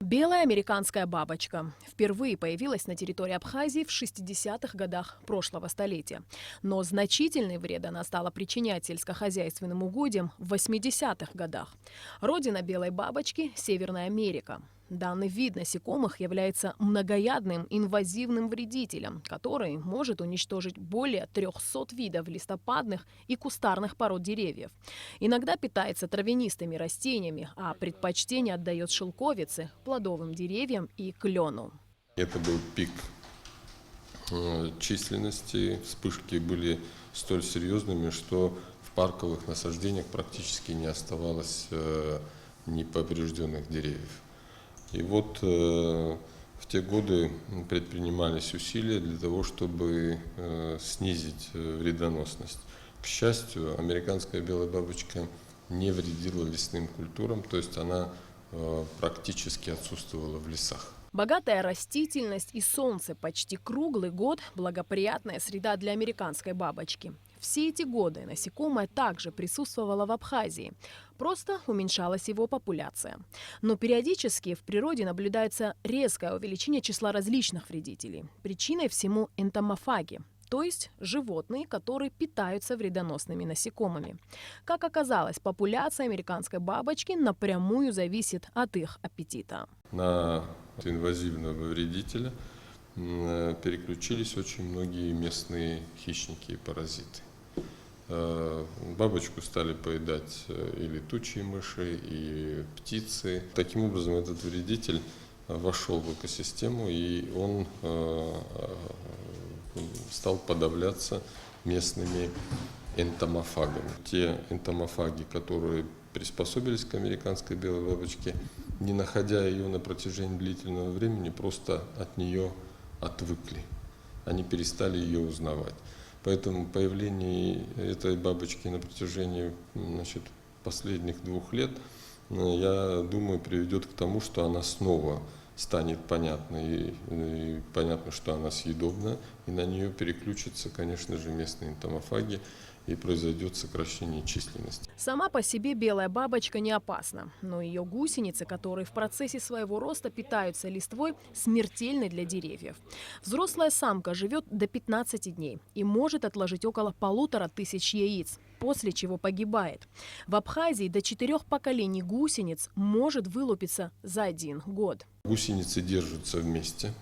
Белая американская бабочка впервые появилась на территории Абхазии в 60-х годах прошлого столетия. Но значительный вред она стала причинять сельскохозяйственным угодьям в 80-х годах. Родина белой бабочки – Северная Америка. Данный вид насекомых является многоядным инвазивным вредителем, который может уничтожить более 300 видов листопадных и кустарных пород деревьев. Иногда питается травянистыми растениями, а предпочтение отдает шелковице, плодовым деревьям и клену. Это был пик численности. Вспышки были столь серьезными, что в парковых насаждениях практически не оставалось неповрежденных деревьев. И вот в те годы предпринимались усилия для того, чтобы снизить вредоносность. К счастью, американская белая бабочка не вредила лесным культурам, то есть она практически отсутствовала в лесах. Богатая растительность и солнце почти круглый год – благоприятная среда для американской бабочки. Все эти годы насекомое также присутствовало в Абхазии, просто уменьшалась его популяция. Но периодически в природе наблюдается резкое увеличение числа различных вредителей. Причиной всему энтомофаги, то есть животные, которые питаются вредоносными насекомыми. Как оказалось, популяция американской бабочки напрямую зависит от их аппетита. На инвазивного вредителя переключились очень многие местные хищники и паразиты. Бабочку стали поедать и летучие мыши, и птицы. Таким образом, этот вредитель вошел в экосистему, и он стал подавляться местными энтомофагами. Те энтомофаги, которые приспособились к американской белой бабочке, не находя ее на протяжении длительного времени, просто от нее отвыкли. Они перестали ее узнавать. Поэтому появление этой бабочки на протяжении последних 2 лет, я думаю, приведет к тому, что она снова станет понятной, и понятно, что она съедобна, и на нее переключатся, конечно же, местные энтомофаги, и произойдет сокращение численности. Сама по себе белая бабочка не опасна, но ее гусеницы, которые в процессе своего роста питаются листвой, смертельны для деревьев. Взрослая самка живет до 15 дней и может отложить около 1500 яиц, после чего погибает. В Абхазии до 4 поколений гусениц может вылупиться за 1 год. Гусеницы держатся вместе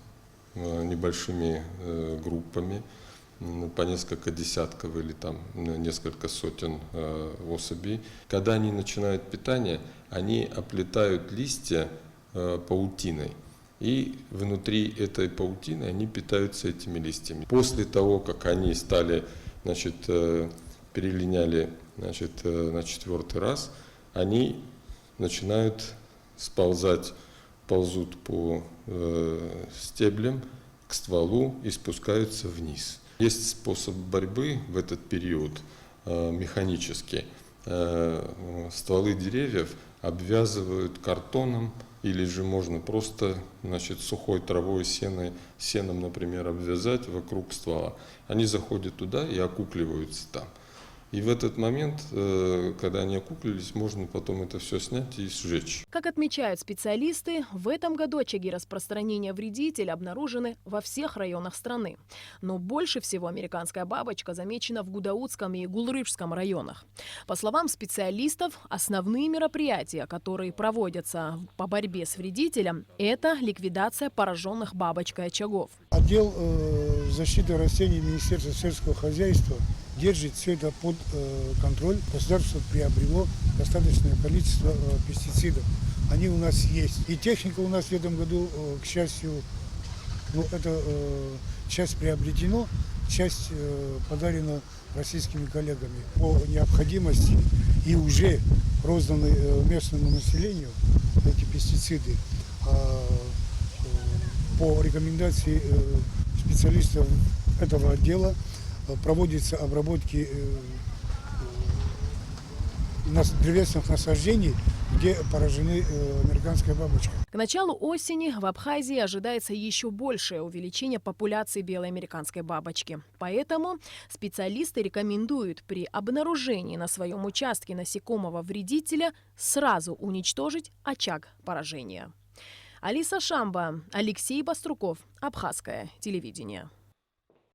небольшими группами, по несколько десятков или там несколько сотен особей. Когда они начинают питание, они оплетают листья паутиной. И внутри этой паутины они питаются этими листьями. После того, как они стали, перелиняли на 4-й раз, они начинают ползут по стеблям к стволу и спускаются вниз. Есть способ борьбы в этот период механический. Стволы деревьев обвязывают картоном, или же можно просто сухой травой, сеном, например, обвязать вокруг ствола. Они заходят туда и окукливаются там. И в этот момент, когда они окуклились, можно потом это все снять и сжечь. Как отмечают специалисты, в этом году очаги распространения вредителя обнаружены во всех районах страны. Но больше всего американская бабочка замечена в Гудаутском и Гулрыжском районах. По словам специалистов, основные мероприятия, которые проводятся по борьбе с вредителем, это ликвидация пораженных бабочкой очагов. Отдел защиты растений Министерства сельского хозяйства держит все это под контроль. Государство приобрело достаточное количество пестицидов. Они у нас есть. И техника у нас в этом году, к счастью, часть приобретена, часть подарена российскими коллегами. По необходимости и уже розданы местному населению эти пестициды. По рекомендации специалистов этого отдела проводятся обработки древесных насаждений, где поражены американская бабочка. К началу осени в Абхазии ожидается еще большее увеличение популяции белой американской бабочки. Поэтому специалисты рекомендуют при обнаружении на своем участке насекомого вредителя сразу уничтожить очаг поражения. Алиса Шамба, Алексей Баструков, Абхазское телевидение.